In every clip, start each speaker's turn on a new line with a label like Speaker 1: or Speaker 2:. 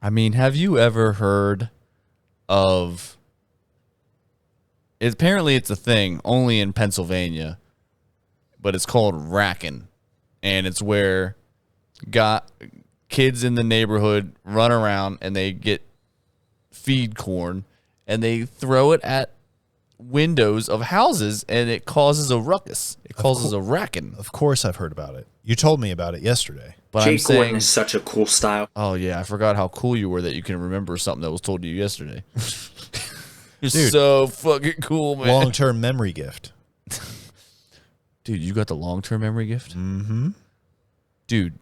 Speaker 1: I mean, have you ever heard of... Apparently it's a thing only in Pennsylvania, but it's called racking. And it's where kids in the neighborhood run around and they feed corn and they throw it at windows of houses and it causes a ruckus. It causes a racking.
Speaker 2: Of course I've heard about it. You told me about it yesterday.
Speaker 1: But
Speaker 3: Jake Gordon is such a cool style.
Speaker 1: Oh, yeah. I forgot how cool you were that you can remember something that was told to you yesterday. You're
Speaker 2: Dude,
Speaker 1: so fucking cool, man.
Speaker 2: Long-term memory gift.
Speaker 1: Dude, you got the long-term memory gift?
Speaker 2: Mm-hmm.
Speaker 1: Dude,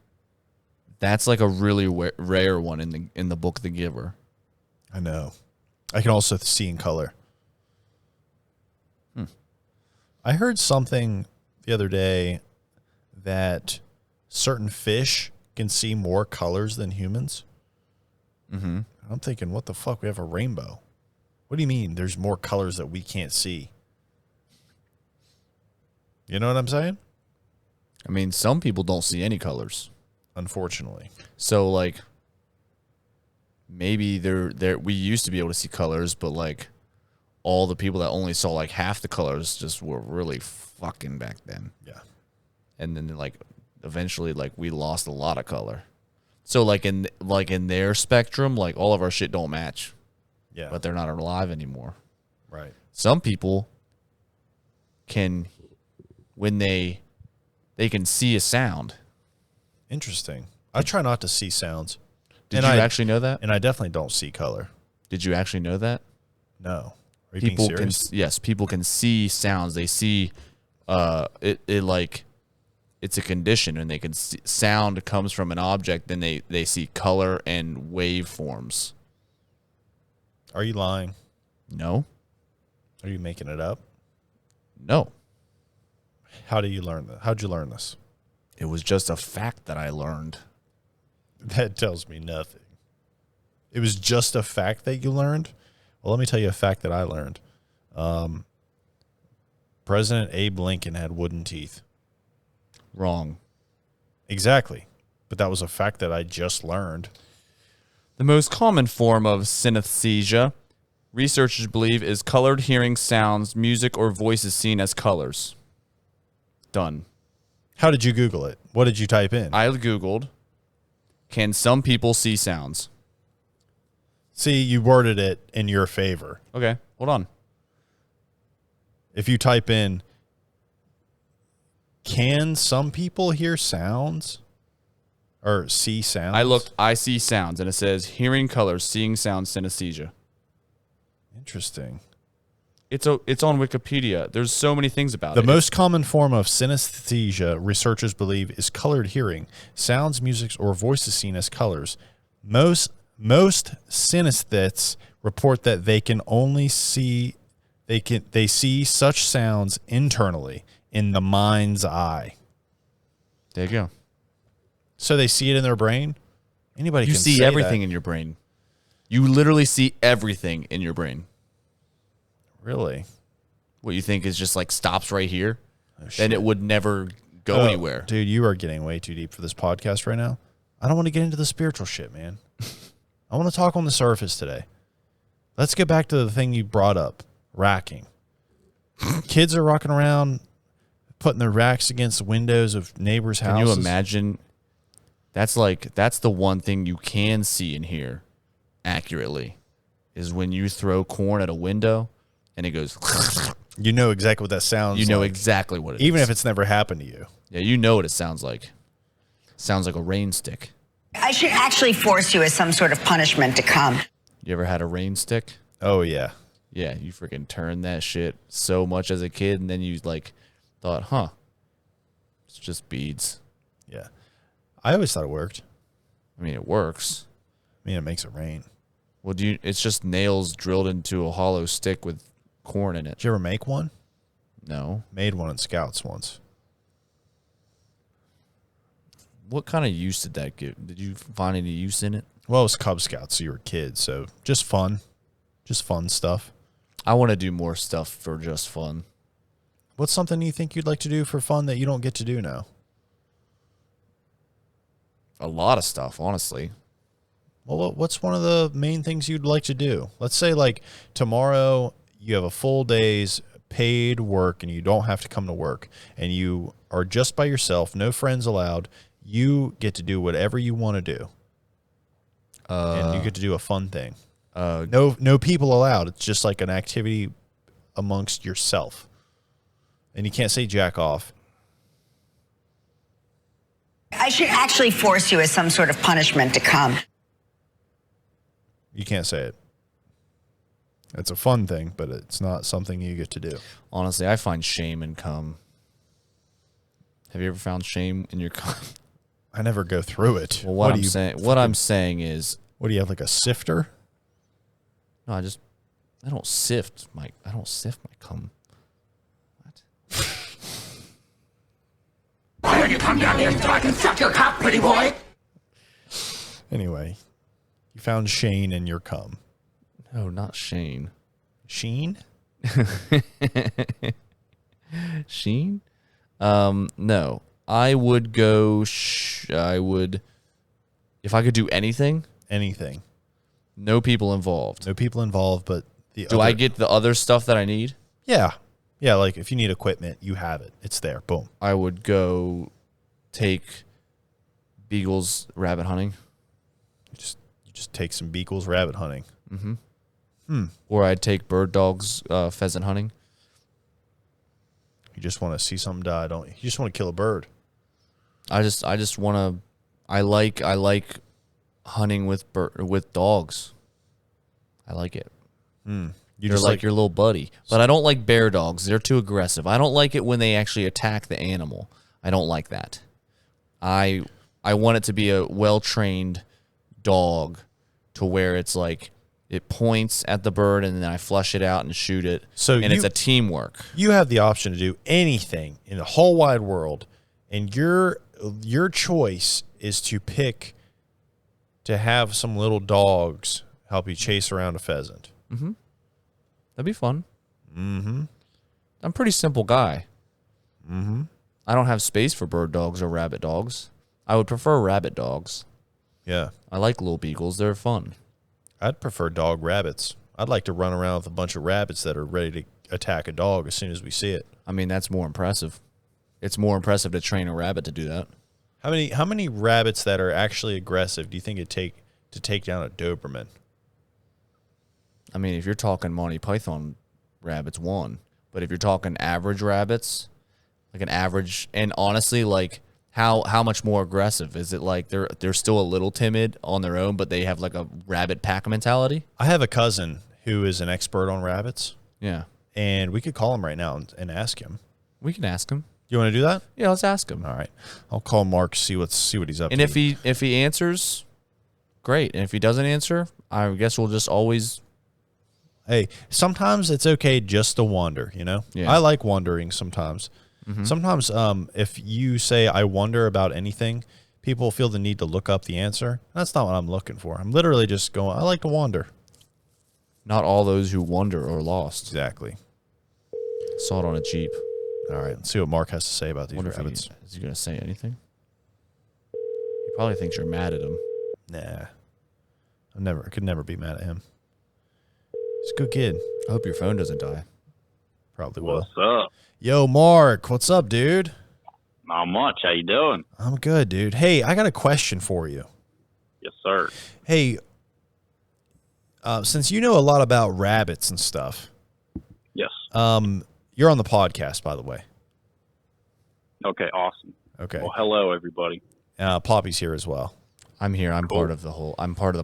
Speaker 1: that's like a really rare one in the book The Giver.
Speaker 2: I know. I can also see in color. I heard something the other day that certain fish can see more colors than humans.
Speaker 1: Mm-hmm.
Speaker 2: I'm thinking, what the fuck? We have a rainbow. What do you mean there's more colors that we can't see? You know what I'm saying?
Speaker 1: I mean, some people don't see any colors.
Speaker 2: Unfortunately.
Speaker 1: So, like, maybe we used to be able to see colors, but, like, all the people that only saw, like, half the colors just were really fucking back then.
Speaker 2: Yeah.
Speaker 1: And then, like, eventually, like, we lost a lot of color. So, like, in their spectrum, like, all of our shit don't match.
Speaker 2: Yeah.
Speaker 1: But they're not alive anymore.
Speaker 2: Right.
Speaker 1: Some people can, when they can see a sound.
Speaker 2: Interesting. I try not to see sounds.
Speaker 1: Did you actually know that?
Speaker 2: And I definitely don't see color.
Speaker 1: Did you actually know that?
Speaker 2: No. Are you being serious?
Speaker 1: Yes, people can see sounds. They see it like it's a condition, and they can see sound comes from an object, then they see color and waveforms.
Speaker 2: Are you lying?
Speaker 1: No.
Speaker 2: Are you making it up?
Speaker 1: No.
Speaker 2: How do you learn that? How'd you learn this?
Speaker 1: It was just a fact that I learned.
Speaker 2: That tells me nothing. It was just a fact that you learned? Well, let me tell you a fact that I learned. President Abe Lincoln had wooden teeth.
Speaker 1: Wrong.
Speaker 2: Exactly. But that was a fact that I just learned.
Speaker 1: The most common form of synesthesia, researchers believe, is colored hearing sounds, music, or voices seen as colors. Done.
Speaker 2: How did you Google it? What did you type in?
Speaker 1: I Googled, can some people see sounds?
Speaker 2: See, you worded it in your favor.
Speaker 1: Okay, hold on.
Speaker 2: If you type in, can some people hear sounds? Or see sounds?
Speaker 1: I see sounds, and it says hearing colors, seeing sounds, synesthesia.
Speaker 2: Interesting.
Speaker 1: It's on Wikipedia. There's so many things about
Speaker 2: it. The
Speaker 1: most
Speaker 2: most common form of synesthesia, researchers believe, is colored hearing. Sounds, music, or voices seen as colors. Most synesthetes report that they can only see they see such sounds internally in the mind's eye.
Speaker 1: There you go.
Speaker 2: So they see it in their brain? Anybody can
Speaker 1: see
Speaker 2: say
Speaker 1: everything
Speaker 2: that.
Speaker 1: in your brain. You literally see everything in your brain.
Speaker 2: Really?
Speaker 1: What you think is just like stops right here?
Speaker 2: Oh,
Speaker 1: then it would never go anywhere.
Speaker 2: Dude, you are getting way too deep for this podcast right now. I don't want to get into the spiritual shit, man. I want to talk on the surface today. Let's get back to the thing you brought up, racking. Kids are rocking around, putting their racks against the windows of neighbors' houses.
Speaker 1: Can you imagine? That's the one thing you can see and hear accurately is when you throw corn at a window and it goes.
Speaker 2: You know exactly what that sounds like.
Speaker 1: You know exactly what it is.
Speaker 2: Even if it's never happened to you.
Speaker 1: Yeah, you know what it sounds like. Sounds like a rain stick.
Speaker 4: I should actually force you as some sort of punishment to come.
Speaker 1: You ever had a rain stick?
Speaker 2: Oh, yeah.
Speaker 1: Yeah, you freaking turned that shit so much as a kid, and then you thought, it's just beads.
Speaker 2: Yeah. I always thought it worked.
Speaker 1: I mean, it works.
Speaker 2: I mean, it makes it rain.
Speaker 1: Well, it's just nails drilled into a hollow stick with corn in it.
Speaker 2: Did you ever make one?
Speaker 1: No.
Speaker 2: Made one in Scouts once.
Speaker 1: What kind of use did that give? Did you find any use in it?
Speaker 2: Well, it was Cub Scouts, so you were kids, so just fun. Just fun stuff.
Speaker 1: I want to do more stuff for just fun.
Speaker 2: What's something you think you'd like to do for fun that you don't get to do now?
Speaker 1: A lot of stuff, honestly.
Speaker 2: Well, what's one of the main things you'd like to do? Let's say like tomorrow you have a full day's paid work and you don't have to come to work and you are just by yourself, no friends allowed. You get to do whatever you want to do. And you get to do a fun thing. No people allowed. It's just like an activity amongst yourself. And you can't say jack off.
Speaker 4: I should actually force you as some sort of punishment to come.
Speaker 2: You can't say it. It's a fun thing, but it's not something you get to do.
Speaker 1: Honestly, I find shame in cum. Have you ever found shame in your cum?
Speaker 2: I never go through it.
Speaker 1: Well, what I'm saying is,
Speaker 2: what do you have, like a sifter?
Speaker 1: no, I don't sift my cum. What?
Speaker 5: Why don't you come down here so I can suck your cock, pretty boy?
Speaker 2: Anyway, you found Shane in your cum.
Speaker 1: No, not Shane.
Speaker 2: Sheen?
Speaker 1: Sheen? No. I would go. If I could do anything.
Speaker 2: Anything.
Speaker 1: No people involved.
Speaker 2: No people involved, but
Speaker 1: Do I get the other stuff that I need?
Speaker 2: Yeah. Yeah, like if you need equipment, you have it. It's there. Boom.
Speaker 1: I would go take beagles rabbit hunting.
Speaker 2: You just take some beagles rabbit hunting.
Speaker 1: Or I'd take bird dogs pheasant hunting.
Speaker 2: You just want to see something die, don't you? You just want to kill a bird.
Speaker 1: I just want to. I like hunting with dogs. I like it.
Speaker 2: You
Speaker 1: They're
Speaker 2: just
Speaker 1: like your little buddy. But I don't like bear dogs. They're too aggressive. I don't like it when they actually attack the animal. I don't like that. I want it to be a well-trained dog to where it's like it points at the bird and then I flush it out and shoot it. It's a teamwork.
Speaker 2: You have the option to do anything in the whole wide world, and your choice is to pick to have some little dogs help you chase around a pheasant.
Speaker 1: That'd be fun. I'm a pretty simple guy. I don't have space for bird dogs or rabbit dogs. I would prefer rabbit dogs.
Speaker 2: Yeah.
Speaker 1: I like little beagles. They're fun.
Speaker 2: I'd prefer dog rabbits. I'd like to run around with a bunch of rabbits that are ready to attack a dog as soon as we see it.
Speaker 1: I mean, that's more impressive. It's more impressive to train a rabbit to do that.
Speaker 2: How many rabbits that are actually aggressive do you think it'd take to take down a Doberman?
Speaker 1: I mean, if you're talking Monty Python rabbits, one. But if you're talking average rabbits, like an average, and honestly, like how much more aggressive is it? Like they're still a little timid on their own, but they have like a rabbit pack mentality.
Speaker 2: I have a cousin who is an expert on rabbits,
Speaker 1: Yeah,
Speaker 2: and we could call him right now and ask him.
Speaker 1: we can ask him.
Speaker 2: You want to do that?
Speaker 1: Yeah, let's ask him.
Speaker 2: All right, I'll call Mark see what he's up
Speaker 1: And
Speaker 2: to.
Speaker 1: if he answers, great. And if he doesn't answer, I guess we'll just always.
Speaker 2: Hey, sometimes it's okay just to wonder, you know?
Speaker 1: Yeah.
Speaker 2: I like wondering sometimes. Sometimes if you say, I wonder about anything, people feel the need to look up the answer. That's not what I'm looking for. I'm literally just going, I like to wonder.
Speaker 1: Not all those who wander are lost.
Speaker 2: Exactly.
Speaker 1: Saw it on a Jeep.
Speaker 2: All right, let's see what Mark has to say about these
Speaker 1: Wonder if
Speaker 2: rabbits.
Speaker 1: is he going to say anything? He probably thinks you're mad at him.
Speaker 2: Nah. I could never be mad at him. He's a good kid.
Speaker 1: I hope your phone doesn't die.
Speaker 2: Probably will.
Speaker 6: What's up?
Speaker 2: Yo, Mark, what's up, dude?
Speaker 6: Not much. How you doing?
Speaker 2: I'm good, dude. Hey, I got a question for you.
Speaker 6: Yes, sir.
Speaker 2: Hey, since you know a lot about rabbits and stuff,
Speaker 6: Yes.
Speaker 2: you're on the podcast, by the way.
Speaker 6: Okay, awesome.
Speaker 2: Okay.
Speaker 6: Well, hello, everybody.
Speaker 2: Poppy's here as well.
Speaker 1: I'm here. I'm
Speaker 6: Cool.
Speaker 1: part of the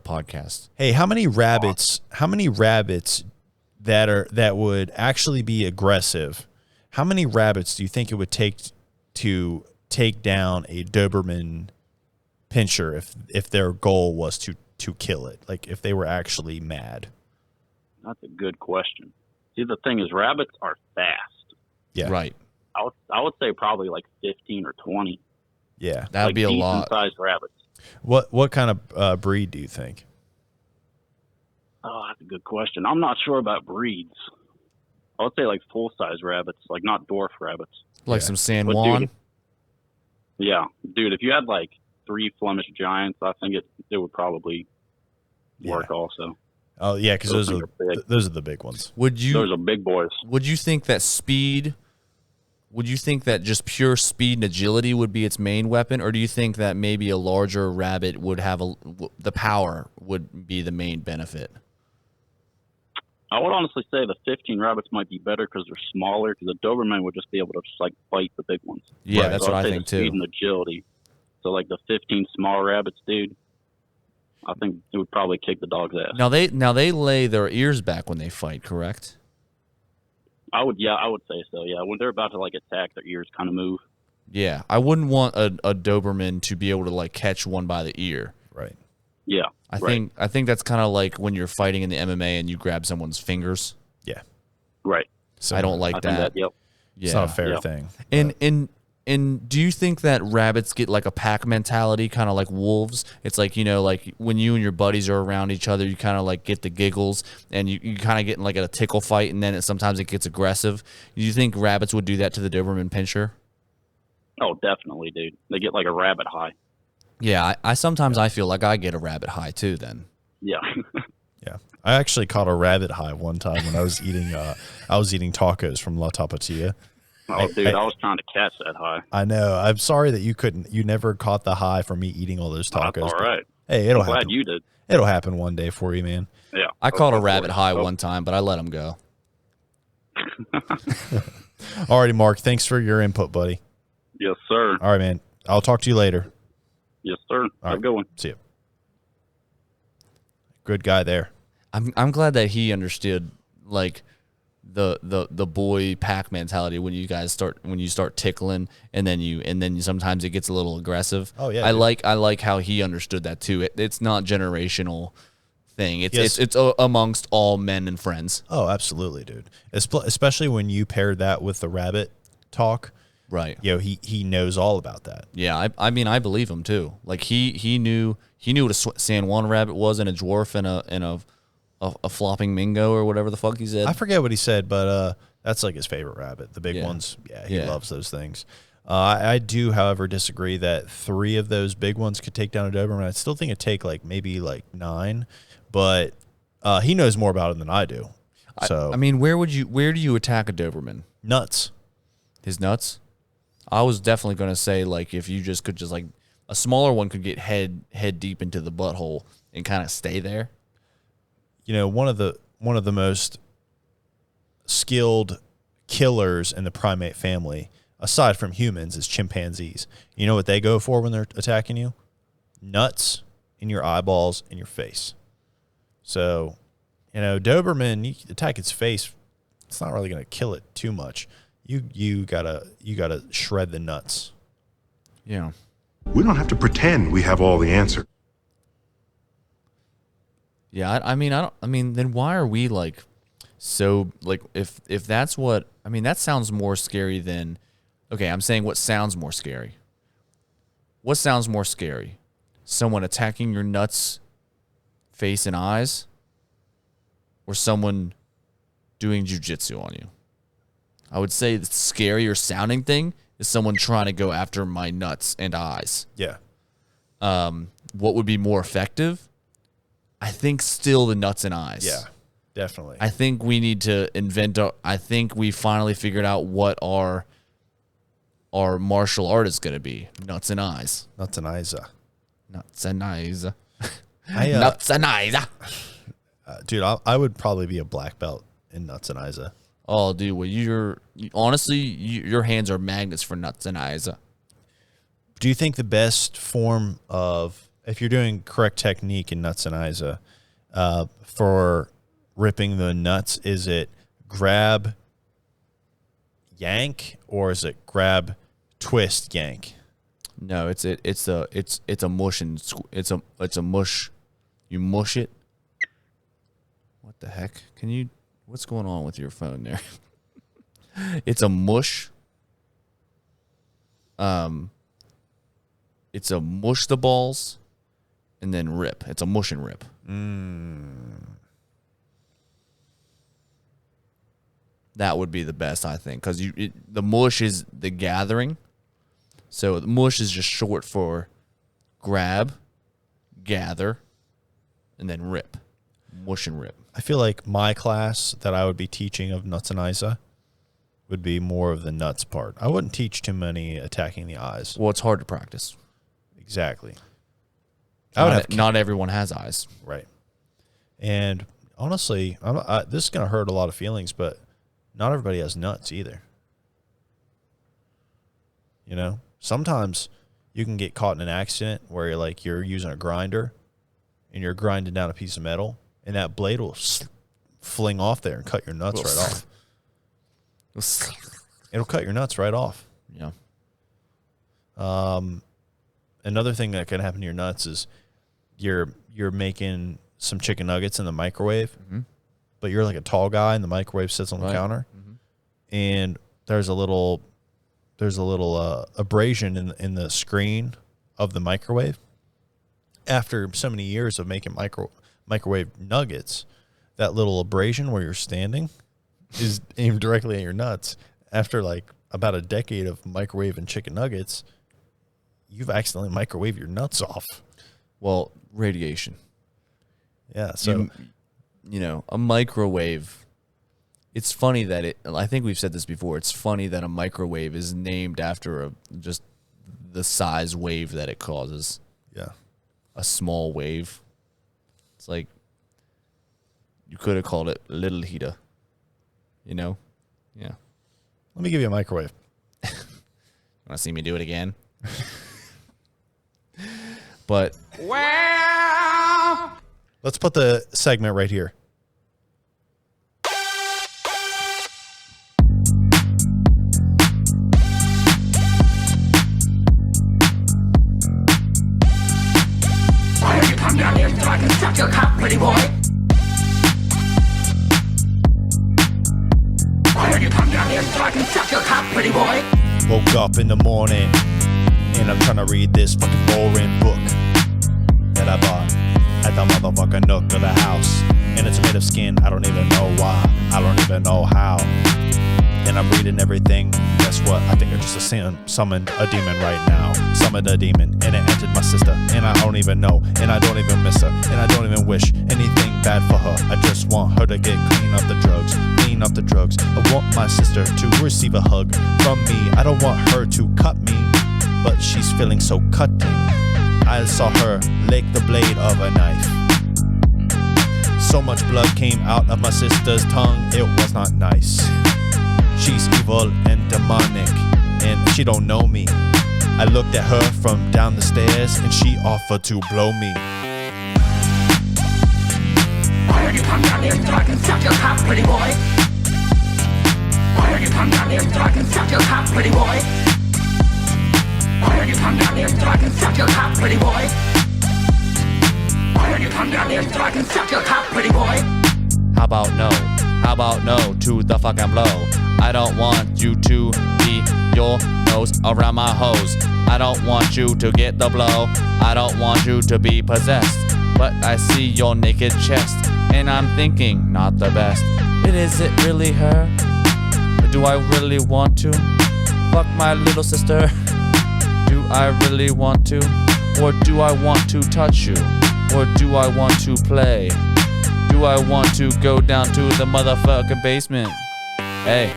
Speaker 1: podcast.
Speaker 2: Hey, how many rabbits that would actually be aggressive? How many rabbits do you think it would take to take down a Doberman pinscher if their goal was to kill it? Like if they were actually mad?
Speaker 6: That's a good question. See, the thing is, rabbits are fast.
Speaker 2: Yeah.
Speaker 1: Right.
Speaker 6: I would say probably like 15 or 20.
Speaker 2: Yeah.
Speaker 1: That would
Speaker 6: like
Speaker 1: be a lot.
Speaker 6: decent-sized rabbits.
Speaker 2: What kind of breed do you think?
Speaker 6: Oh, that's a good question. I'm not sure about breeds. I would say like full-size rabbits, like not dwarf rabbits.
Speaker 1: Like
Speaker 2: Yeah.
Speaker 1: some San
Speaker 6: But
Speaker 1: Juan.
Speaker 6: dude, yeah, dude, if you had like 3 Flemish giants, I think it would probably work also.
Speaker 2: Oh yeah, because those
Speaker 6: things
Speaker 2: are
Speaker 6: big.
Speaker 2: those are the big ones.
Speaker 6: Those are big boys.
Speaker 1: Would you think that speed? Would you think that just pure speed and agility would be its main weapon, or do you think that maybe a larger rabbit would have the power would be the main benefit?
Speaker 6: I would honestly say the 15 rabbits might be better because they're smaller. Because the Doberman would just be able to just like fight the big ones.
Speaker 1: Yeah,
Speaker 2: Right.
Speaker 1: that's
Speaker 6: So
Speaker 1: what
Speaker 6: I'd
Speaker 1: I
Speaker 6: say
Speaker 1: think
Speaker 6: the speed
Speaker 1: too.
Speaker 6: and agility. So like the 15 small rabbits, dude. I think it would probably kick the dog's ass.
Speaker 1: Now they lay their ears back when they fight, correct?
Speaker 6: I would say so. Yeah, when they're about to like attack, their ears kind of move.
Speaker 1: Yeah, I wouldn't want a Doberman to be able to like catch one by the ear.
Speaker 2: Right.
Speaker 6: Yeah,
Speaker 1: I think that's kind of like when you're fighting in the MMA and you grab someone's fingers.
Speaker 2: Yeah.
Speaker 6: right.
Speaker 2: So
Speaker 1: I don't like
Speaker 6: I think
Speaker 1: that.
Speaker 6: Yep.
Speaker 1: Yeah.
Speaker 2: It's not a fair
Speaker 6: Yeah.
Speaker 2: thing.
Speaker 1: And do you think that rabbits get like a pack mentality, kind of like wolves? It's like, like when you and your buddies are around each other, you kind of like get the giggles and you kind of get in like a tickle fight, and then sometimes it gets aggressive. Do you think rabbits would do that to the Doberman Pinscher?
Speaker 6: Oh, definitely, dude. They get like a rabbit high.
Speaker 1: Yeah, I sometimes I feel like I get a rabbit high too then.
Speaker 6: Yeah.
Speaker 2: Yeah. I actually caught a rabbit high one time when I was eating tacos from La Tapatía.
Speaker 6: Oh, dude, I was trying to catch that high.
Speaker 2: I know. I'm sorry that you never caught the high from me eating all those tacos.
Speaker 6: That's all right.
Speaker 2: Hey, it'll
Speaker 6: I'm glad
Speaker 2: happen.
Speaker 6: you did.
Speaker 2: It'll happen one day for you, man.
Speaker 6: Yeah.
Speaker 1: I caught a
Speaker 6: Of
Speaker 1: rabbit
Speaker 6: course.
Speaker 1: high
Speaker 6: Oh,
Speaker 1: one time, but I let him go.
Speaker 2: Alrighty, Mark. Thanks for your input, buddy.
Speaker 6: Yes, sir.
Speaker 2: All right, man. I'll talk to you later.
Speaker 6: Yes, sir. Have
Speaker 2: right.
Speaker 6: a good one.
Speaker 2: See you. Good guy there.
Speaker 1: I'm glad that he understood like the boy pack mentality when you start tickling and then sometimes it gets a little aggressive.
Speaker 2: Oh, yeah,
Speaker 1: I
Speaker 2: dude.
Speaker 1: like how he understood that too. It's not generational thing.
Speaker 2: Yes.
Speaker 1: It's amongst all men and friends.
Speaker 2: Oh, absolutely, dude. Especially when you pair that with the rabbit talk.
Speaker 1: Right.
Speaker 2: He knows all about that.
Speaker 1: Yeah, I mean I believe him too. Like he knew what a San Juan rabbit was, and a dwarf and a flopping mingo or whatever the fuck he said.
Speaker 2: I forget what he said, but that's like his favorite rabbit. The big
Speaker 1: Yeah.
Speaker 2: ones. Yeah, he
Speaker 1: Yeah.
Speaker 2: loves those things. I do, however, disagree that 3 of those big ones could take down a Doberman. I still think it'd take maybe 9, but he knows more about it than I do. So
Speaker 1: I mean, where do you attack a Doberman?
Speaker 2: nuts.
Speaker 1: His nuts? I was definitely going to say like if you just could a smaller one could get head deep into the butthole and kind of stay there.
Speaker 2: One of the most skilled killers in the primate family, aside from humans, is chimpanzees. You know what they go for when they're attacking you? Nuts in your eyeballs and your face. So, Doberman, you attack its face, it's not really going to kill it too much. You gotta shred the nuts.
Speaker 1: Yeah.
Speaker 7: We don't have to pretend we have all the answers.
Speaker 1: Yeah, I mean, then why are we so if that's what that sounds more scary than okay, I'm saying what sounds more scary. What sounds more scary? Someone attacking your nuts, face and eyes, or someone doing jujitsu on you? I would say the scarier sounding thing is someone trying to go after my nuts and eyes.
Speaker 2: Yeah.
Speaker 1: What would be more effective? I think still the nuts and eyes.
Speaker 2: Yeah, definitely.
Speaker 1: I think we need to invent. I think we finally figured out what our martial art is going to be. Nuts and eyes.
Speaker 2: Nuts and Eyesa.
Speaker 1: Nuts and eyes.
Speaker 2: I,
Speaker 1: Nuts and eyes.
Speaker 2: dude, I would probably be a black belt in Nuts and Eyesa.
Speaker 1: Oh, dude. Well, honestly, your hands are magnets for nuts and eyes.
Speaker 2: Do you think the best form of, if you're doing correct technique in Nuts and Eyesa, for ripping the nuts, is it grab, yank, or is it grab, twist, yank?
Speaker 1: No, it's a mush and it's a mush. You mush it. What the heck? What's going on with your phone there? It's a mush. It's a mush the balls and then rip. It's a mush and rip. That would be the best, I think, because the mush is the gathering. So the mush is just short for grab, gather, and then rip. Mush and rip.
Speaker 2: I feel like my class that I would be teaching of Nuts N Eyesa would be more of the nuts part. I wouldn't teach too many attacking the eyes.
Speaker 1: Well, it's hard to practice.
Speaker 2: Exactly.
Speaker 1: Not everyone has eyes.
Speaker 2: Right. And honestly, this is going to hurt a lot of feelings, but not everybody has nuts either. You know, sometimes you can get caught in an accident where you're using a grinder and you're grinding down a piece of metal, and that blade will fling off there and cut your nuts right off. It'll cut your nuts right off.
Speaker 1: Yeah.
Speaker 2: Another thing that can happen to your nuts is you're making some chicken nuggets in the microwave, but you're like a tall guy and the microwave sits on the counter, and there's a little abrasion in the screen of the microwave. After so many years of making microwave nuggets, that little abrasion where you're standing is aimed directly at your nuts. After about a decade of microwaving chicken nuggets, you've accidentally microwaved your nuts off.
Speaker 1: Well, radiation.
Speaker 2: Yeah, so
Speaker 1: a microwave. It's funny that I think we've said this before. It's funny that a microwave is named after just the size wave that it causes.
Speaker 2: Yeah.
Speaker 1: A small wave. It's like you could have called it little heater. Yeah.
Speaker 2: Let me give you a microwave.
Speaker 1: Want to see me do it again? But
Speaker 2: Let's put the segment right here.
Speaker 5: Why don't you come down here so I can suck your cock, pretty boy? Why don't you come down here so I can suck your cock, pretty boy?
Speaker 2: Woke up in the morning and I'm trying to read this fucking boring book that I bought at the motherfucking nook of the house. And it's made of skin, I don't even know why, I don't even know how. And I'm reading everything. Guess what? I think I just summoned a demon right now. Summoned a demon and it entered my sister. And I don't even know. And I don't even miss her. And I don't even wish anything bad for her. I just want her to get clean up the drugs. Clean up the drugs. I want my sister to receive a hug from me. I don't want her to cut me, but she's feeling so cutting. I saw her lick the blade of a knife. So much blood came out of my sister's tongue. It was not nice. She's evil and demonic, and she don't know me. I looked at her from down the stairs, and she offered to blow me.
Speaker 5: Why don't you come down here so I can suck your cock, pretty boy? Why don't you come down here so I can suck your cock, pretty boy? Why don't you come down here so I can suck your cock, pretty boy? Why don't you come down here so I can suck your cock, pretty boy?
Speaker 1: how about no? How about no to the fucking blow? I don't want you to be your nose around my hose. I don't want you to get the blow. I don't want you to be possessed. But I see your naked chest, and I'm thinking, not the best. But is it really her? Or do I really want to fuck my little sister? Do I really want to? Or do I want to touch you? Or do I want to play? Do I want to go down to the motherfucking basement? Hey.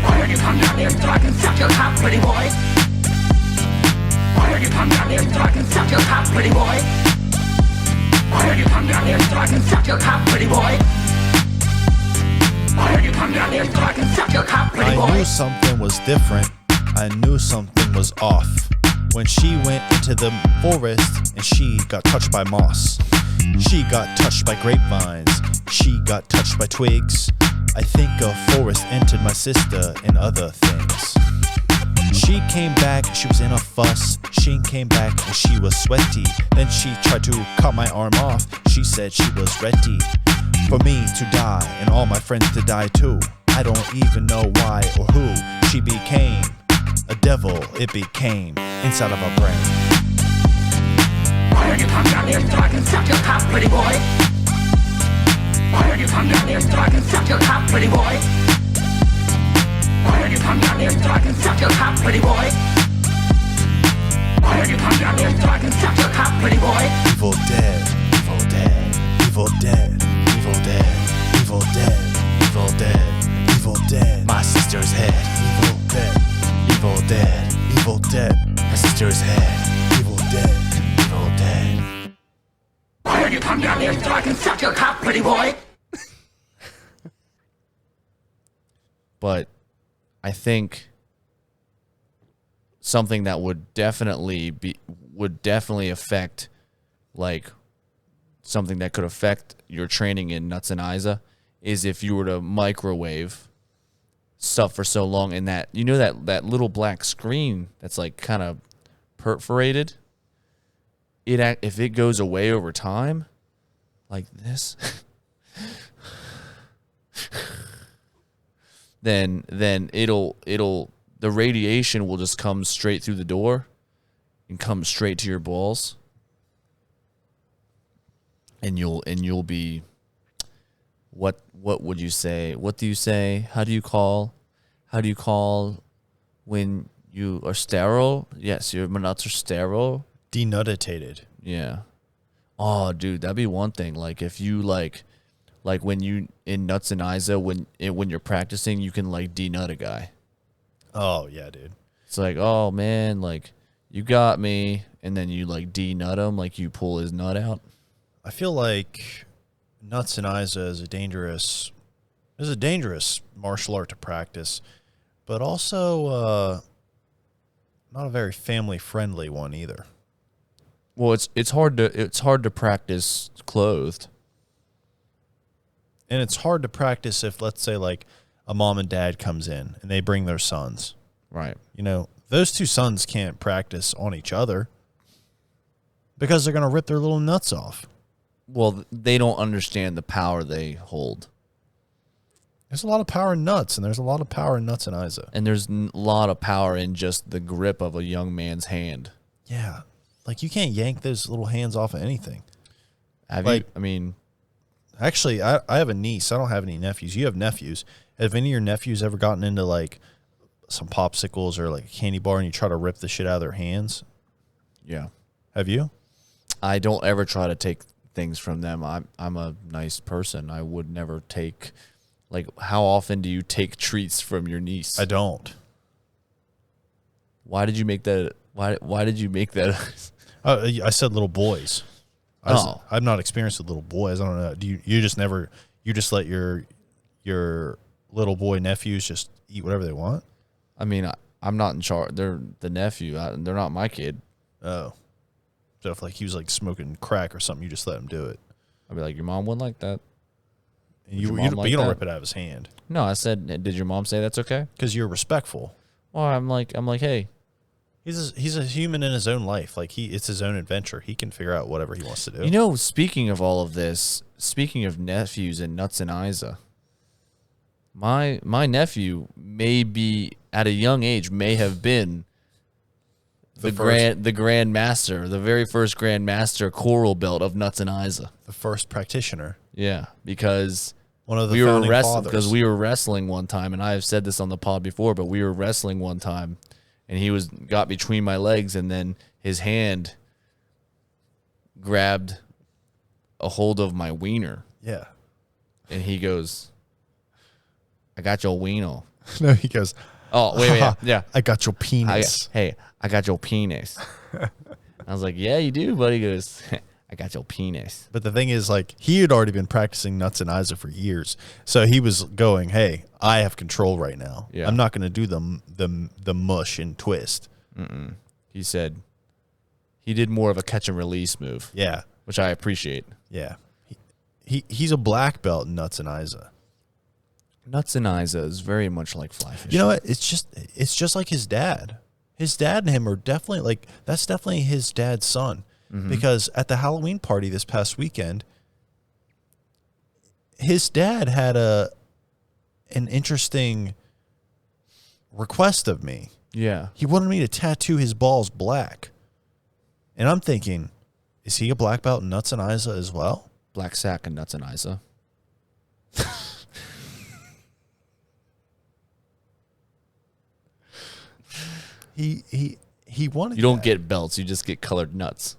Speaker 5: Why don't you come down here so I can suck your cock, pretty boy? Why don't you come down here so I can suck your cock, pretty boy? Why don't you come down here so I can suck your cock, pretty boy? Why don't you come down here so I can suck your cock, pretty boy?
Speaker 2: I knew something was different. I knew something was off when she went into the forest and she got touched by moss. She got touched by grapevines. She got touched by twigs. I think a forest entered my sister and other things. She came back, she was in a fuss. She came back and she was sweaty. Then she tried to cut my arm off. She said she was ready for me to die and all my friends to die too. I don't even know why or who. She became a devil, it became inside of her brain.
Speaker 5: Why don't you come down here so I can suck your cock, pretty boy? Why don't you come down here so I can suck your cock, pretty boy? Why don't you come down here so I can suck your cock, pretty boy? Why don't you come down here so I can suck your cock, pretty boy?
Speaker 2: Evil dead, evil dead, evil dead, evil dead, evil dead, evil dead, evil dead. My sister's head, evil dead, evil dead, evil dead. My sister's head, evil dead, evil dead.
Speaker 5: Why don't you come down here so I can suck your cock, pretty boy?
Speaker 1: But I think something that would definitely affect, like something that could affect your training in Nuts N Eyesa is if you were to microwave stuff for so long, and that, you know, that little black screen that's like kind of perforated, if it goes away over time like this, then the radiation will just come straight through the door and come straight to your balls, and you'll be, what would you say? What do you say? How do you call when you are sterile? Yes, your nuts are sterile.
Speaker 2: Denuditated.
Speaker 1: Yeah. Oh, dude, that'd be one thing. Like if you like when you in Nuts N Eyesa, when you're practicing, you can like denut a guy.
Speaker 2: Oh yeah, dude.
Speaker 1: It's like, oh man, like you got me, and then you like denut him, like you pull his nut out.
Speaker 2: I feel like Nuts N Eyesa is a dangerous martial art to practice, but also not a very family friendly one either.
Speaker 1: Well, it's hard to practice clothed.
Speaker 2: And it's hard to practice if, let's say, like a mom and dad comes in and they bring their sons.
Speaker 1: Right.
Speaker 2: You know, those two sons can't practice on each other because they're going to rip their little nuts off.
Speaker 1: Well, they don't understand the power they hold.
Speaker 2: There's a lot of power in nuts, and there's a lot of power in Nuts N Eyesa.
Speaker 1: And there's a lot of power in just the grip of a young man's hand.
Speaker 2: Yeah. Like, you can't yank those little hands off of anything. Actually, I have a niece. I don't have any nephews. You have nephews. Have any of your nephews ever gotten into, like, some popsicles or, like, a candy bar and you try to rip the shit out of their hands?
Speaker 1: Yeah.
Speaker 2: Have you?
Speaker 1: I don't ever try to take things from them. I'm a nice person. I would never take, like, how often do you take treats from your niece?
Speaker 2: I don't.
Speaker 1: Why did you make that? Why did you make that?
Speaker 2: I said little boys. I'm not experienced with little boys. I don't know. Do you just never, you just let your little boy nephews just eat whatever they want?
Speaker 1: I mean, I'm not in charge. They're the nephew. They're not my kid.
Speaker 2: Oh. So if like he was like smoking crack or something, you just let him do it.
Speaker 1: I'd be like, your mom wouldn't like that.
Speaker 2: And you don't rip it out of his hand.
Speaker 1: No, I said, did your mom say that's okay?
Speaker 2: Because you're respectful.
Speaker 1: Well, I'm like, hey.
Speaker 2: He's a human in his own life. Like it's his own adventure. He can figure out whatever he wants to do.
Speaker 1: You know, speaking of all of this, speaking of nephews and Nuts N Eyesa, my nephew may be at a young age may have been the grand master, the very first grand master coral belt of Nuts N Eyesa.
Speaker 2: The first practitioner.
Speaker 1: Yeah, because
Speaker 2: one of the founding fathers.
Speaker 1: Because we were wrestling one time, and I have said this on the pod before, but we were wrestling one time. And he got between my legs, and then his hand grabbed a hold of my wiener.
Speaker 2: Yeah.
Speaker 1: And he goes, I got your wiener.
Speaker 2: No, he goes,
Speaker 1: oh, wait, yeah.
Speaker 2: I got your penis.
Speaker 1: I got your penis. I was like, yeah, you do, buddy. He goes, I got your penis.
Speaker 2: But the thing is, like, he had already been practicing Nuts N Eyesa for years. So he was going, hey, I have control right now.
Speaker 1: Yeah.
Speaker 2: I'm not going to do the mush and twist.
Speaker 1: He said he did more of a catch and release move.
Speaker 2: Yeah.
Speaker 1: Which I appreciate.
Speaker 2: Yeah. He's a black belt in Nuts N Eyesa.
Speaker 1: Nuts N Eyesa is very much like fly fishing.
Speaker 2: You know what? It's just like his dad. His dad and him are definitely like, that's definitely his dad's son. Mm-hmm. Because at the Halloween party this past weekend, his dad had an interesting request of me.
Speaker 1: Yeah.
Speaker 2: He wanted me to tattoo his balls black. And I'm thinking, is he a black belt in Nuts N Eyesa as well?
Speaker 1: Black sack and Nuts N Eyesa.
Speaker 2: he wanted.
Speaker 1: You don't
Speaker 2: that.
Speaker 1: get belts. You just get colored nuts.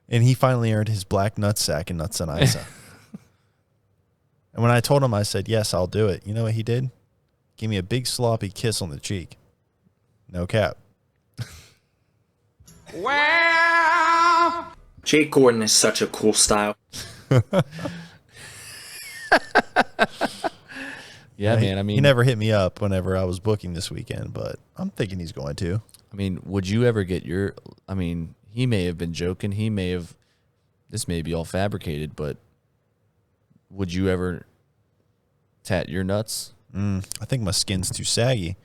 Speaker 2: And he finally earned his black nutsack in Nuts N Eyesa. And when I told him, I said, yes, I'll do it. You know what he did? Give me a big sloppy kiss on the cheek. No cap.
Speaker 3: Jake Gordon is such a cool style.
Speaker 1: Yeah, man. I mean,
Speaker 2: he never hit me up whenever I was booking this weekend, but I'm thinking he's going to.
Speaker 1: I mean, would you ever get your? I mean, he may have been joking. He may have. This may be all fabricated, but would you ever tat your nuts?
Speaker 2: I think my skin's too saggy.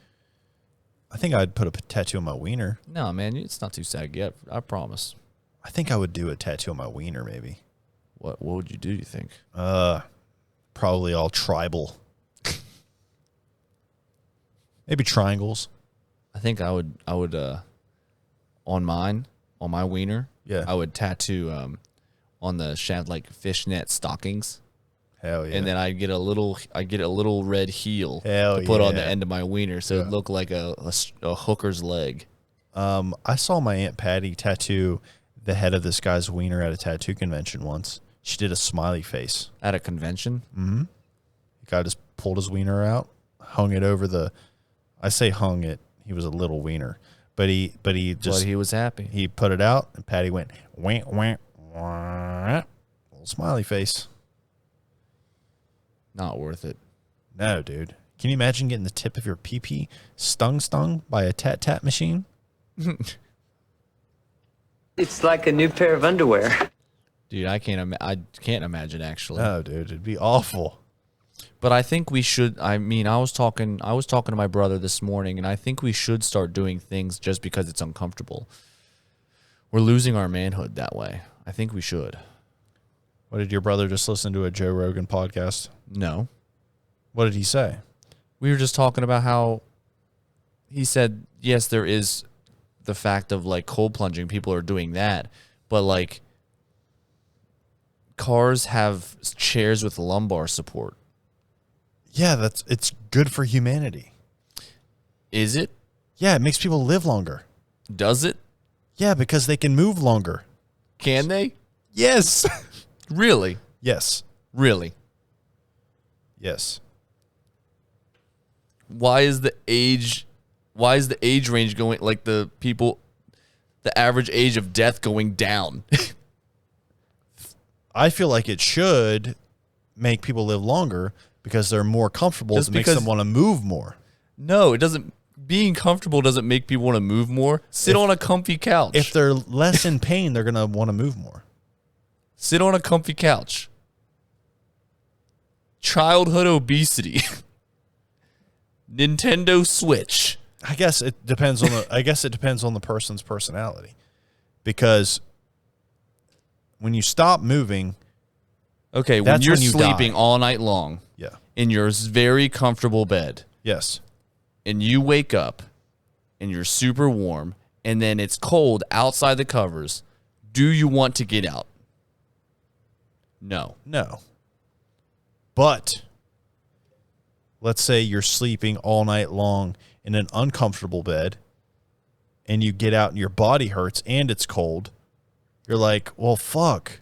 Speaker 2: I think I'd put a tattoo on my wiener.
Speaker 1: No, man, it's not too saggy. I promise.
Speaker 2: I think I would do a tattoo on my wiener, maybe.
Speaker 1: What would you do? You think?
Speaker 2: Probably all tribal. Maybe triangles.
Speaker 1: I think I would on my wiener.
Speaker 2: Yeah.
Speaker 1: I would tattoo on the shaft like fishnet stockings.
Speaker 2: Hell yeah.
Speaker 1: And then I get a little red heel
Speaker 2: Hell
Speaker 1: to put on the
Speaker 2: yeah.
Speaker 1: end of my wiener, so it looked like a hooker's leg.
Speaker 2: I saw my Aunt Patty tattoo the head of this guy's wiener at a tattoo convention once. She did a smiley face.
Speaker 1: At a convention?
Speaker 2: The guy just pulled his wiener out, hung it over the. I say hung it. He was a little wiener, but he just.
Speaker 1: But he was happy.
Speaker 2: He put it out, and Patty went wah wah wah. Little smiley face.
Speaker 1: Not worth it.
Speaker 2: No, dude. Can you imagine getting the tip of your pee-pee stung by a tat machine?
Speaker 8: It's like a new pair of underwear.
Speaker 1: Dude, I can't imagine actually.
Speaker 2: No, dude, it'd be awful.
Speaker 1: But I think we should. I mean, I was talking to my brother this morning, and I think we should start doing things just because it's uncomfortable. We're losing our manhood that way. I think we should.
Speaker 2: What did your brother just listen to a Joe Rogan podcast?
Speaker 1: No.
Speaker 2: What did he say?
Speaker 1: We were just talking about how he said, yes, there is the fact of like cold plunging. People are doing that. But like cars have chairs with lumbar support.
Speaker 2: Yeah, it's good for humanity.
Speaker 1: Is it?
Speaker 2: Yeah, it makes people live longer.
Speaker 1: Does it?
Speaker 2: Yeah, because they can move longer.
Speaker 1: Can they?
Speaker 2: Yes.
Speaker 1: Really?
Speaker 2: Yes.
Speaker 1: Really?
Speaker 2: Yes.
Speaker 1: Why is the age range going, like the average age of death going down?
Speaker 2: I feel like it should make people live longer because they're more comfortable.
Speaker 1: Just
Speaker 2: It makes
Speaker 1: because-
Speaker 2: them want to move more.
Speaker 1: No, it doesn't. Being comfortable doesn't make people want to move more. Sit on a comfy couch.
Speaker 2: If they're less in pain, they're going to want to move more.
Speaker 1: Sit on a comfy couch. Childhood obesity. Nintendo Switch.
Speaker 2: I guess it depends on the person's personality. Because when you stop moving,
Speaker 1: Okay, when
Speaker 2: That's
Speaker 1: you're
Speaker 2: when you
Speaker 1: sleeping
Speaker 2: die.
Speaker 1: all night long
Speaker 2: yeah.
Speaker 1: in your very comfortable bed,
Speaker 2: Yes.
Speaker 1: and you wake up and you're super warm, and then it's cold outside the covers, do you want to get out? No.
Speaker 2: No. But let's say you're sleeping all night long in an uncomfortable bed and you get out and your body hurts and it's cold. You're like, well, fuck.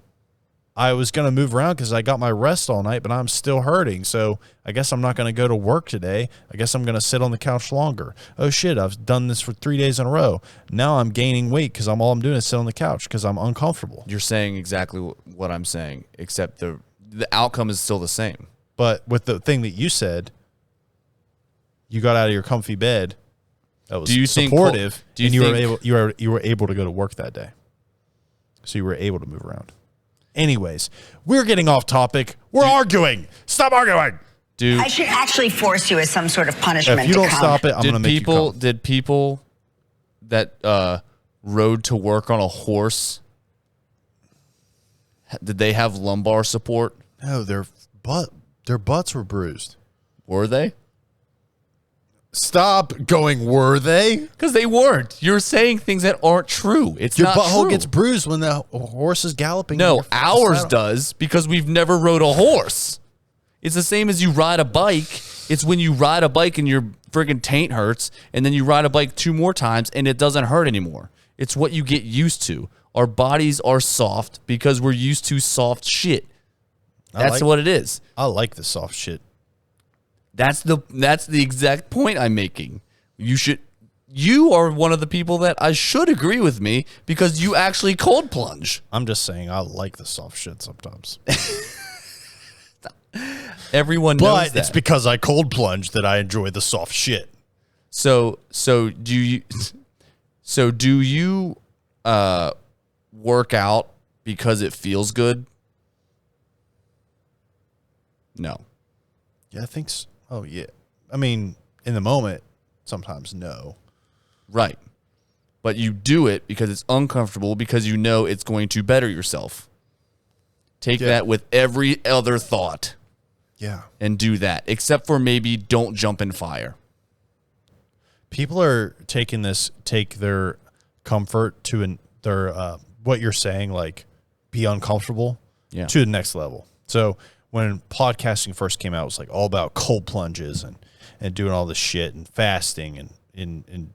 Speaker 2: I was going to move around because I got my rest all night, but I'm still hurting. So I guess I'm not going to go to work today. I guess I'm going to sit on the couch longer. Oh, shit. I've done this for 3 days in a row. Now I'm gaining weight because all I'm doing is sit on the couch because I'm uncomfortable.
Speaker 1: You're saying exactly what I'm saying, except the outcome is still the same.
Speaker 2: But with the thing that you said, you got out of your comfy bed. That was
Speaker 1: Do you think-
Speaker 2: supportive.
Speaker 1: do you
Speaker 2: and
Speaker 1: think-
Speaker 2: you were able to go to work that day. So you were able to move around. Anyways, we're getting off topic. We're arguing. Stop arguing.
Speaker 1: Dude,
Speaker 4: I should actually force you as some sort of punishment.
Speaker 2: If you
Speaker 4: to
Speaker 2: don't
Speaker 4: come.
Speaker 2: stop it, I'm going to make you come.
Speaker 1: did people that rode to work on a horse, did they have lumbar support?
Speaker 2: No, their butts were bruised.
Speaker 1: Were they?
Speaker 2: Stop going, were they?
Speaker 1: Because they weren't. You're saying things that aren't true. It's
Speaker 2: Your
Speaker 1: not
Speaker 2: butthole
Speaker 1: true.
Speaker 2: gets bruised when the horse is galloping.
Speaker 1: No,
Speaker 2: in your
Speaker 1: ours
Speaker 2: saddle.
Speaker 1: does because we've never rode a horse. It's the same as you ride a bike It's when you ride a bike and your friggin' taint hurts, and then you ride a bike 2 more times and it doesn't hurt anymore. It's what you get used to. Our bodies are soft because we're used to soft shit. That's what it is.
Speaker 2: I like the soft shit.
Speaker 1: That's the exact point I'm making. You are one of the people that I should agree with me because you actually cold plunge.
Speaker 2: I'm just saying I like the soft shit sometimes.
Speaker 1: Everyone knows that.
Speaker 2: But it's because I cold plunge that I enjoy the soft shit.
Speaker 1: So do you work out because it feels good? No.
Speaker 2: Yeah, I think so. Oh, yeah. I mean, in the moment, sometimes no.
Speaker 1: Right. But you do it because it's uncomfortable because you know it's going to better yourself. Take that with every other thought.
Speaker 2: Yeah.
Speaker 1: And do that. Except for maybe don't jump in fire.
Speaker 2: People are take their comfort to their what you're saying, like be uncomfortable, to the next level. So when podcasting first came out, it was like all about cold plunges and doing all this shit and fasting and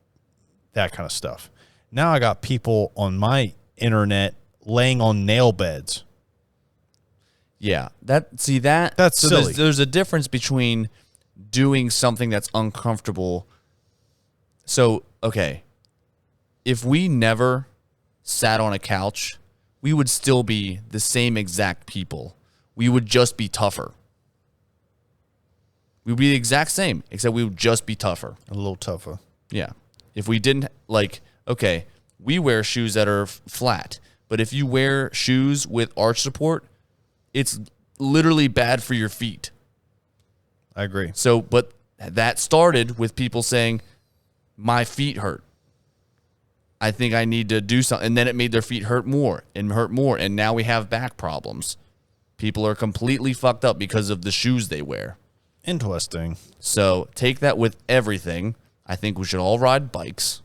Speaker 2: that kind of stuff. Now I got people on my internet laying on nail beds.
Speaker 1: Yeah, that's silly. There's a difference between doing something that's uncomfortable. So, okay, if we never sat on a couch, we would still be the same exact people. We would just be tougher. We would be the exact same, except we would just be tougher.
Speaker 2: A little tougher.
Speaker 1: Yeah. If we didn't, okay, we wear shoes that are flat, but if you wear shoes with arch support, it's literally bad for your feet.
Speaker 2: I agree.
Speaker 1: So, but that started with people saying, my feet hurt. I think I need to do something. And then it made their feet hurt more. And now we have back problems. People are completely fucked up because of the shoes they wear.
Speaker 2: Interesting.
Speaker 1: So take that with everything. I think we should all ride bikes.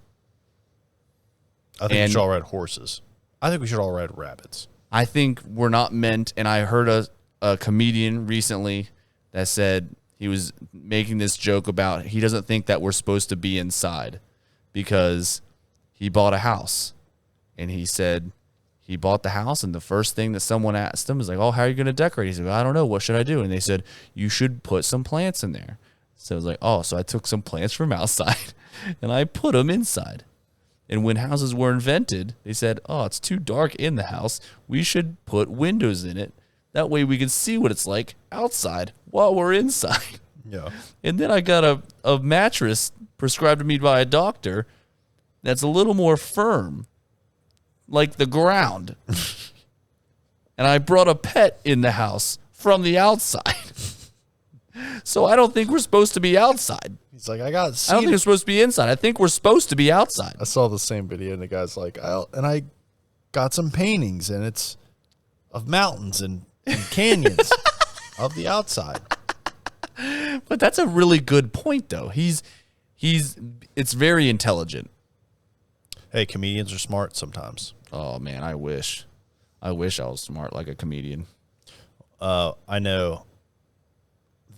Speaker 2: I think we should all ride horses. I think we should all ride rabbits.
Speaker 1: I think we're not meant, and I heard a comedian recently that said he was making this joke about he doesn't think that we're supposed to be inside because he bought a house. And he said he bought the house, and the first thing that someone asked him was like, oh, how are you going to decorate? He said, well, I don't know. What should I do? And they said, you should put some plants in there. So I was like, oh, so I took some plants from outside and I put them inside. And when houses were invented, they said, oh, it's too dark in the house. We should put windows in it. That way we can see what it's like outside while we're inside.
Speaker 2: Yeah.
Speaker 1: And then I got a mattress prescribed to me by a doctor that's a little more firm, like the ground. And I brought a pet in the house from the outside. So I don't think we're supposed to be outside.
Speaker 2: He's like, I
Speaker 1: don't think we're supposed to be inside. I think we're supposed to be outside.
Speaker 2: I saw the same video, and the guy's like, I got some paintings, and it's of mountains and canyons of the outside.
Speaker 1: But that's a really good point, though. It's very intelligent.
Speaker 2: Hey, comedians are smart sometimes.
Speaker 1: Oh man, I wish I was smart like a comedian.
Speaker 2: I know.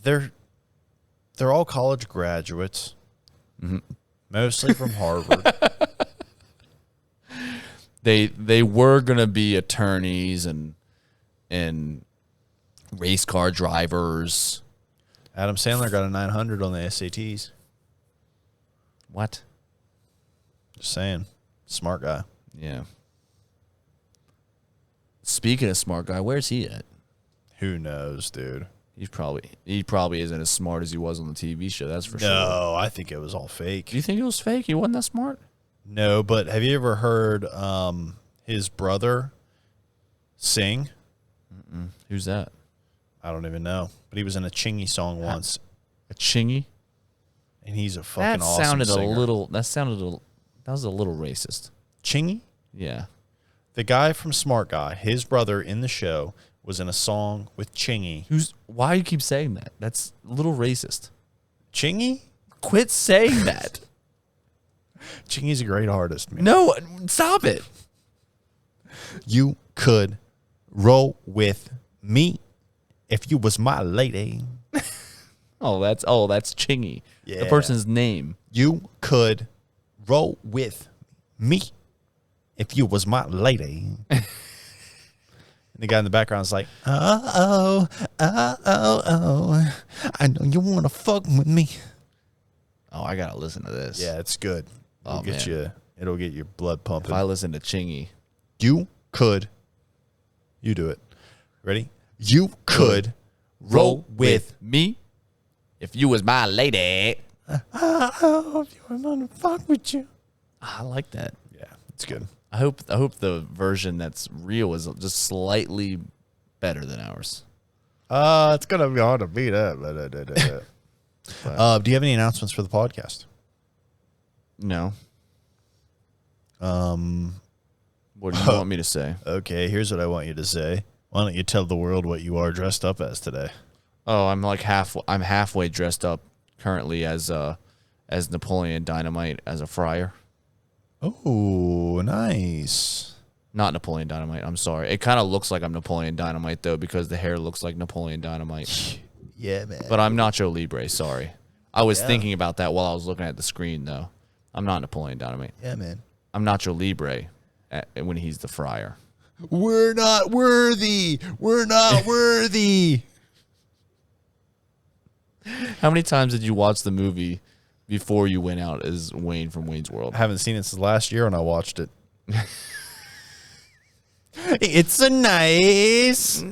Speaker 2: They're all college graduates, mostly from Harvard.
Speaker 1: They were gonna be attorneys and race car drivers.
Speaker 2: Adam Sandler got a 900 on the SATs.
Speaker 1: What?
Speaker 2: Just saying, smart guy.
Speaker 1: Yeah. Speaking of smart guy, where's he at?
Speaker 2: Who knows, dude?
Speaker 1: He probably isn't as smart as he was on the TV show. That's for sure.
Speaker 2: No, I think it was all fake.
Speaker 1: Do you think it was fake? He wasn't that smart?
Speaker 2: No, but have you ever heard his brother sing?
Speaker 1: Mm-mm. Who's that?
Speaker 2: I don't even know. But he was in a Chingy song once.
Speaker 1: A Chingy?
Speaker 2: And he's a fucking awesome singer.
Speaker 1: That was a little racist.
Speaker 2: Chingy?
Speaker 1: Yeah.
Speaker 2: The guy from Smart Guy, his brother in the show, was in a song with Chingy.
Speaker 1: Why do you keep saying that? That's a little racist.
Speaker 2: Chingy?
Speaker 1: Quit saying that.
Speaker 2: Chingy's a great artist, man.
Speaker 1: No, stop it.
Speaker 2: You could roll with me if you was my lady.
Speaker 1: Oh, that's Chingy. The
Speaker 2: Yeah.
Speaker 1: person's name.
Speaker 2: You could roll with me if you was my lady. And the guy in the background is like, oh, I know you want to fuck with me.
Speaker 1: Oh, I gotta listen to this.
Speaker 2: Yeah, it's good.
Speaker 1: Oh, man.
Speaker 2: It'll get your blood pumping.
Speaker 1: If I listen to Chingy,
Speaker 2: You do it. Ready? You could roll with
Speaker 1: me if you was my lady.
Speaker 2: oh, if you want to fuck with you.
Speaker 1: I like that.
Speaker 2: Yeah, it's good.
Speaker 1: I hope the version that's real is just slightly better than ours.
Speaker 2: It's gonna be hard to beat up. Do you have any announcements for the podcast?
Speaker 1: No. What do you want me to say?
Speaker 2: Okay, here's what I want you to say. Why don't you tell the world what you are dressed up as today?
Speaker 1: Oh, I'm halfway dressed up currently as Napoleon Dynamite as a friar.
Speaker 2: Oh, nice.
Speaker 1: Not Napoleon Dynamite. I'm sorry. It kind of looks like I'm Napoleon Dynamite though because the hair looks like Napoleon Dynamite.
Speaker 2: Yeah, man.
Speaker 1: But I'm Nacho Libre. Sorry. I was thinking about that while I was looking at the screen though. I'm not Napoleon Dynamite.
Speaker 2: Yeah, man.
Speaker 1: I'm Nacho Libre when he's the friar.
Speaker 2: We're not worthy. We're not worthy.
Speaker 1: How many times did you watch the movie before you went out as Wayne from Wayne's World?
Speaker 2: I haven't seen it since last year when I watched it. It's a nice.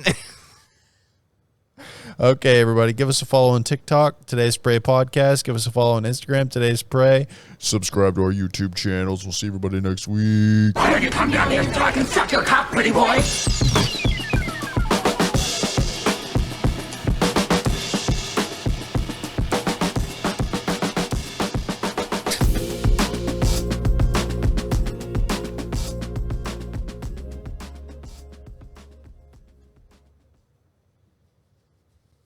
Speaker 2: Okay, everybody, give us a follow on TikTok, Today's Spray Podcast. Give us a follow on Instagram, Today's Spray. Subscribe to our YouTube channels. We'll see everybody next week.
Speaker 5: Why don't you come down here so I can suck your cock, pretty boy?